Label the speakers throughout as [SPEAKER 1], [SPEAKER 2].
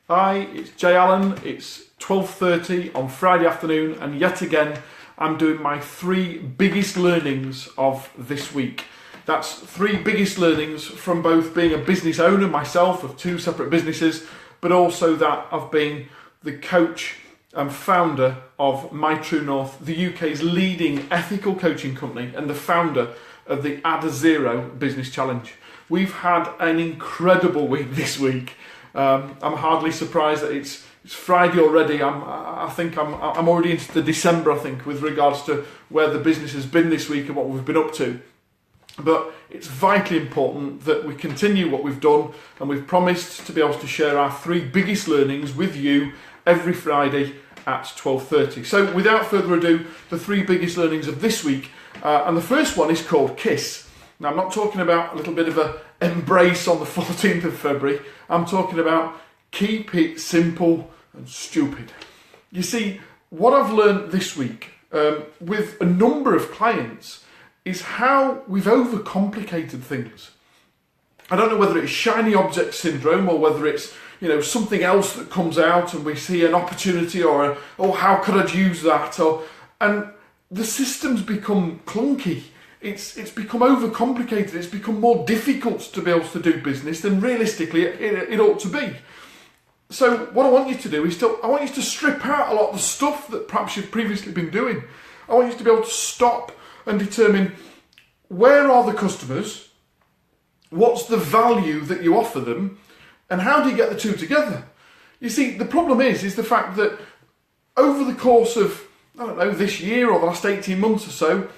[SPEAKER 1] Hi, it's Jay Allen. It's 12:30 on Friday afternoon, and yet again I'm doing my 3 biggest learnings of this week. That's 3 biggest learnings from both being a business owner myself of 2 separate businesses, but also that of being the coach and founder of TrueNORTH, the UK's leading ethical coaching company, and the founder of the Add a Zero Business Challenge. We've had an incredible week this week. I'm hardly surprised that it's Friday already. I think I'm already into the December, I think, with regards to where the business has been this week and what we've been up to. But it's vitally important that we continue what we've done, and we've promised to be able to share our 3 biggest learnings with you every Friday at 12:30. So without further ado, the 3 biggest learnings of this week, and the first one is called KISS. Now, I'm not talking about a little bit of a embrace on the 14th of February. I'm talking about keep it simple and stupid. You see, what I've learned this week with a number of clients is how we've overcomplicated things. I don't know whether it's shiny object syndrome or whether it's something else that comes out and we see an opportunity or how could I use that, and the systems become clunky. It's become overcomplicated. It's become more difficult to be able to do business than realistically it ought to be. So what I want you to do is I want you to strip out a lot of the stuff that perhaps you've previously been doing. I want you to be able to stop and determine where are the customers, what's the value that you offer them, and how do you get the two together? You see, the problem is the fact that over the course of, this year or the last 18 months or so,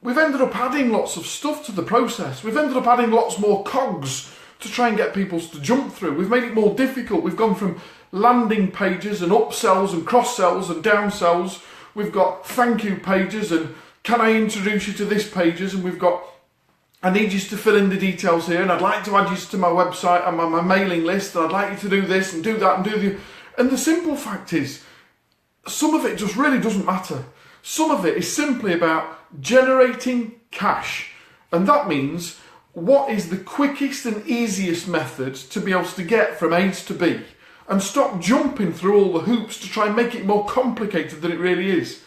[SPEAKER 1] we've ended up adding lots of stuff to the process. We've ended up adding lots more cogs to try and get people to jump through. We've made it more difficult. We've gone from landing pages and upsells and cross-sells and downsells. We've got thank you pages and can I introduce you to this pages, and we've got I need you to fill in the details here, and I'd like to add you to my website and my mailing list, and I'd like you to do this and do that and do the... And the simple fact is, some of it just really doesn't matter. Some of it is simply about generating cash. And that means, what is the quickest and easiest method to be able to get from A to B? And stop jumping through all the hoops to try and make it more complicated than it really is.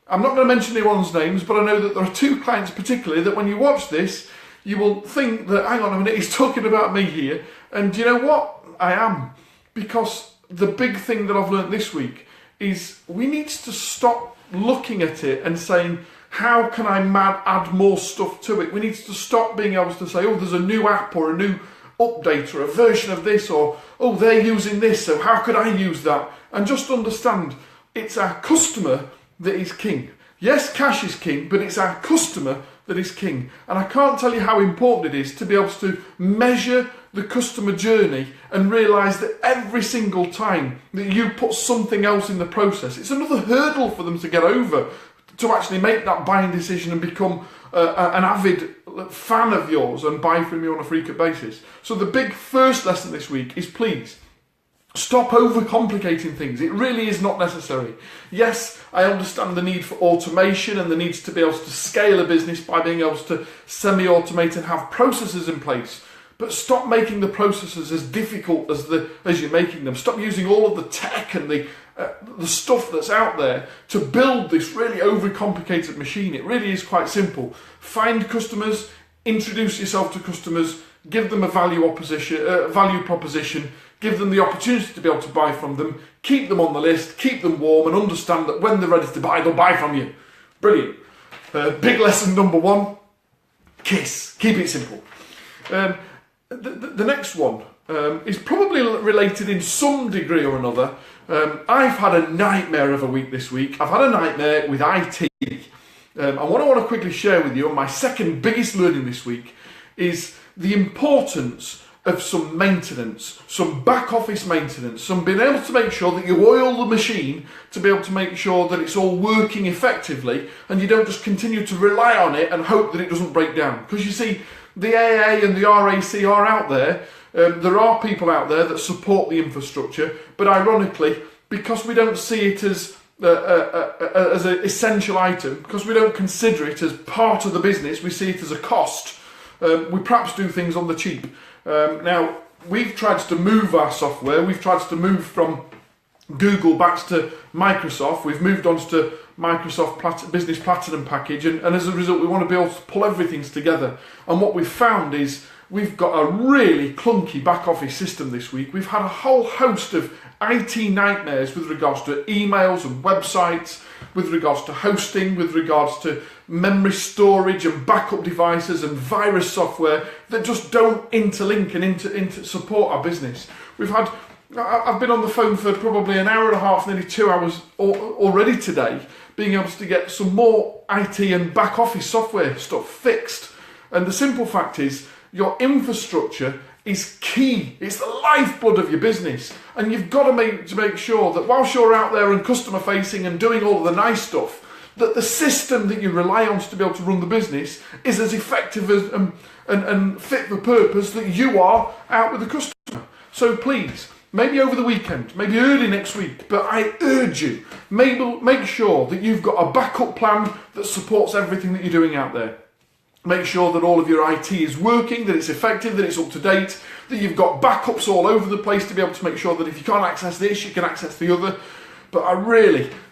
[SPEAKER 1] I'm not going to mention anyone's names, but I know that there are 2 clients particularly that when you watch this, you will think that, hang on a minute, he's talking about me here. And you know what? I am. Because the big thing that I've learned this week is we need to stop looking at it and saying, how can I add more stuff to it? We need to stop being able to say, oh, there's a new app or a new update or a version of this, or, oh, they're using this, so how could I use that? And just understand, it's our customer that is king. Yes, cash is king, but it's our customer that is king. And I can't tell you how important it is to be able to measure the customer journey and realise that every single time that you put something else in the process, it's another hurdle for them to get over to actually make that buying decision and become an avid fan of yours and buy from you on a frequent basis. So the big first lesson this week is, please, stop overcomplicating things. It really is not necessary. Yes, I understand the need for automation and the need to be able to scale a business by being able to semi-automate and have processes in place. But stop making the processes as difficult as you're making them. Stop using all of the tech and the stuff that's out there to build this really overcomplicated machine. It really is quite simple. Find customers, introduce yourself to customers, give them a value proposition, give them the opportunity to be able to buy from them, keep them on the list, keep them warm, and understand that when they're ready to buy, they'll buy from you. Brilliant. Big lesson number 1, KISS. Keep it simple. The next one is probably related in some degree or another. I've had a nightmare of a week this week. I've had a nightmare with IT. And what I want to quickly share with you, and my second biggest learning this week, is the importance of some maintenance, some back office maintenance, some being able to make sure that you oil the machine to be able to make sure that it's all working effectively, and you don't just continue to rely on it and hope that it doesn't break down. Because you see, the AA and the RAC are out there. There are people out there that support the infrastructure, but ironically, because we don't see it as an essential item, because we don't consider it as part of the business, we see it as a cost. We perhaps do things on the cheap. Now, we've tried to move our software. We've tried to move from Google back to Microsoft. We've moved on to Microsoft Business Platinum package, and as a result we want to be able to pull everything together. And what we've found is we've got a really clunky back office system this week. We've had a whole host of IT nightmares with regards to emails and websites, with regards to hosting, with regards to memory storage and backup devices and virus software that just don't interlink and support our business. I've been on the phone for probably an hour and a half, nearly 2 hours already today, being able to get some more IT and back office software stuff fixed. And the simple fact is, your infrastructure is key. It's the lifeblood of your business. And you've got to make sure that whilst you're out there and customer facing and doing all of the nice stuff, that the system that you rely on to be able to run the business is as effective as and fit for purpose that you are out with the customer. So please, maybe over the weekend, maybe early next week, but I urge you, make sure that you've got a backup plan that supports everything that you're doing out there. Make sure that all of your IT is working, that it's effective, that it's up to date, that you've got backups all over the place to be able to make sure that if you can't access this, you can access the other. But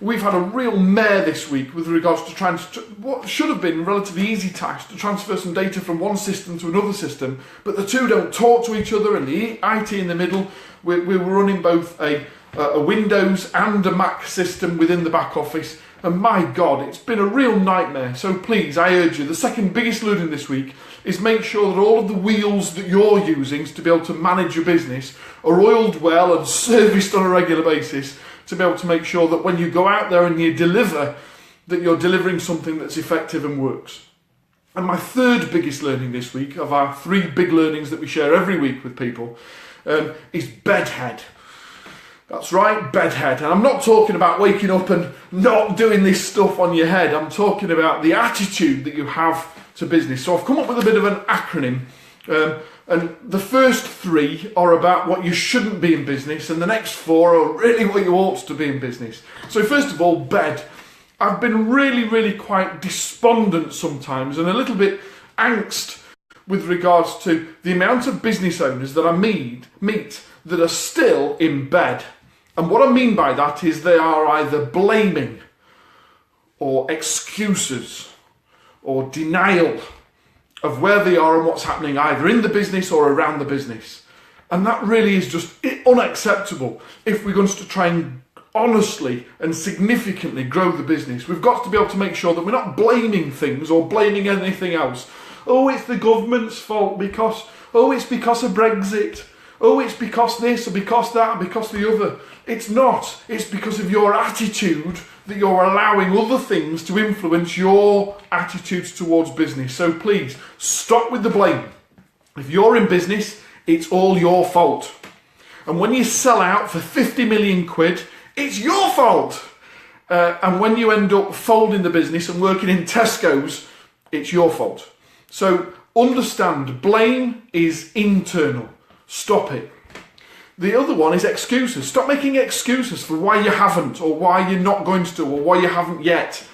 [SPEAKER 1] we've had a real mare this week with regards to what should have been a relatively easy task to transfer some data from one system to another system, but the two don't talk to each other, and the IT in the middle, we were running both a Windows and a Mac system within the back office, and my God, it's been a real nightmare. So please, I urge you, the second biggest learning this week is make sure that all of the wheels that you're using to be able to manage your business are oiled well and serviced on a regular basis, to be able to make sure that when you go out there and you deliver, that you're delivering something that's effective and works. And my third biggest learning this week, of our 3 big learnings that we share every week with people, is bedhead. That's right, bedhead. And I'm not talking about waking up and not doing this stuff on your head. I'm talking about the attitude that you have to business. So I've come up with a bit of an acronym. And the first 3 are about what you shouldn't be in business, and the next 4 are really what you ought to be in business. So first of all, bed. I've been really quite despondent sometimes, and a little bit angst with regards to the amount of business owners that I meet that are still in bed. And what I mean by that is they are either blaming or excuses or denial of where they are and what's happening either in the business or around the business. And that really is just unacceptable if we're going to try and honestly and significantly grow the business. We've got to be able to make sure that we're not blaming things or blaming anything else. Oh, it's the government's fault because of Brexit. Oh, it's because this or because that or because the other. It's not. It's because of your attitude that you're allowing other things to influence your attitudes towards business. So please, stop with the blame. If you're in business, it's all your fault. And when you sell out for 50 million quid, it's your fault. And when you end up folding the business and working in Tesco's, it's your fault. So understand, blame is internal. Stop it. The other one is excuses. Stop making excuses for why you haven't, or why you're not going to, or why you haven't yet.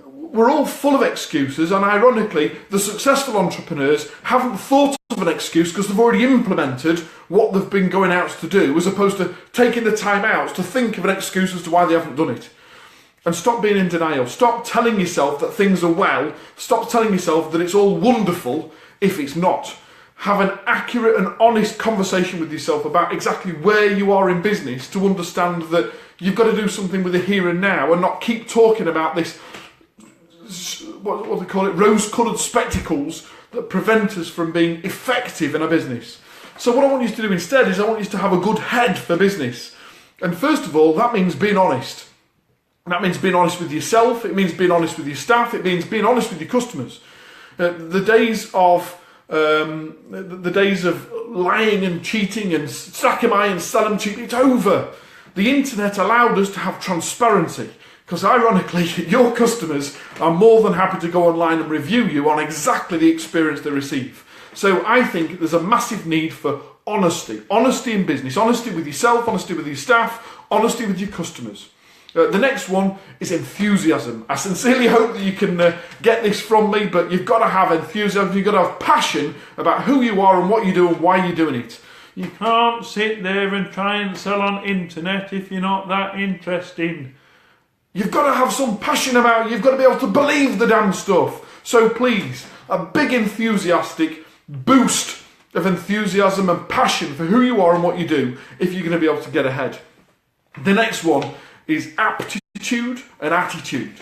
[SPEAKER 1] We're all full of excuses, and ironically, the successful entrepreneurs haven't thought of an excuse because they've already implemented what they've been going out to do, as opposed to taking the time out to think of an excuse as to why they haven't done it. And stop being in denial. Stop telling yourself that things are well. Stop telling yourself that it's all wonderful if it's not. Have an accurate and honest conversation with yourself about exactly where you are in business, to understand that you've got to do something with the here and now, and not keep talking about this, what they call it, rose-coloured spectacles that prevent us from being effective in our business. So what I want you to do instead is I want you to have a good head for business. And first of all, that means being honest. That means being honest with yourself, it means being honest with your staff, it means being honest with your customers. The days of lying and cheating and stack 'em high and sell 'em cheap, it's over. The internet allowed us to have transparency, because ironically, your customers are more than happy to go online and review you on exactly the experience they receive. So I think there's a massive need for honesty. Honesty in business, honesty with yourself, honesty with your staff, honesty with your customers. The next one is enthusiasm. I sincerely hope that you can get this from me, but you've got to have enthusiasm, you've got to have passion about who you are and what you do and why you're doing it. You can't sit there and try and sell on internet if you're not that interesting. You've got to have some passion about it. You've got to be able to believe the damn stuff. So please, a big enthusiastic boost of enthusiasm and passion for who you are and what you do if you're going to be able to get ahead. The next one is aptitude and attitude.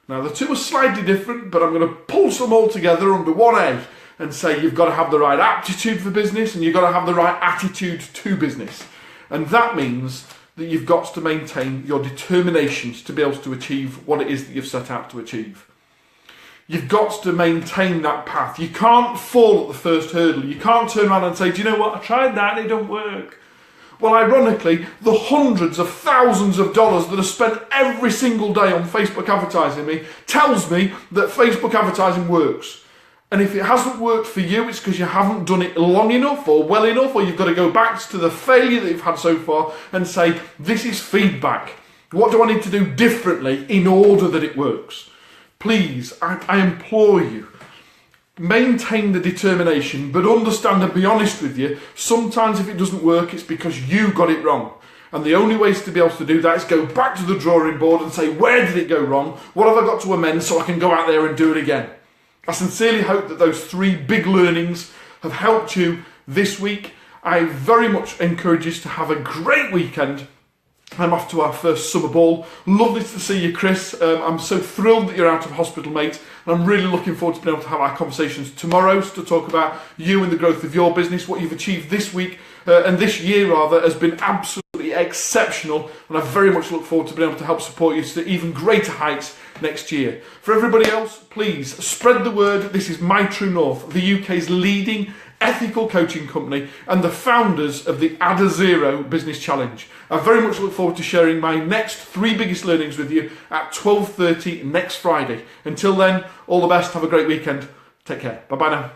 [SPEAKER 1] Now the two are slightly different, but I'm going to pull some all together under one A and say you've got to have the right aptitude for business and you've got to have the right attitude to business. And that means that you've got to maintain your determinations to be able to achieve what it is that you've set out to achieve. You've got to maintain that path. You can't fall at the first hurdle. You can't turn around and say, do you know what, I tried that and it don't work. Well, ironically, the hundreds of thousands of dollars that are spent every single day on Facebook advertising me tells me that Facebook advertising works. And if it hasn't worked for you, it's because you haven't done it long enough or well enough, or you've got to go back to the failure that you've had so far and say, this is feedback. What do I need to do differently in order that it works? Please, I implore you, maintain the determination, but understand and be honest with you. Sometimes if it doesn't work, it's because you got it wrong. And the only ways to be able to do that is go back to the drawing board and say, where did it go wrong? What have I got to amend so I can go out there and do it again? I sincerely hope that those three big learnings have helped you this week. I very much encourage you to have a great weekend. I'm off to our first summer ball. Lovely to see you, Chris. I'm so thrilled that you're out of hospital, mate. And I'm really looking forward to being able to have our conversations tomorrow to talk about you and the growth of your business. What you've achieved this week, and this year rather, has been absolutely exceptional. And I very much look forward to being able to help support you to even greater heights next year. For everybody else, please spread the word. This is My True North, the UK's leading ethical coaching company and the founders of the Add a Zero Business Challenge. I very much look forward to sharing my next three biggest learnings with you at 12:30 next Friday. Until then, all the best. Have a great weekend. Take care. Bye-bye now.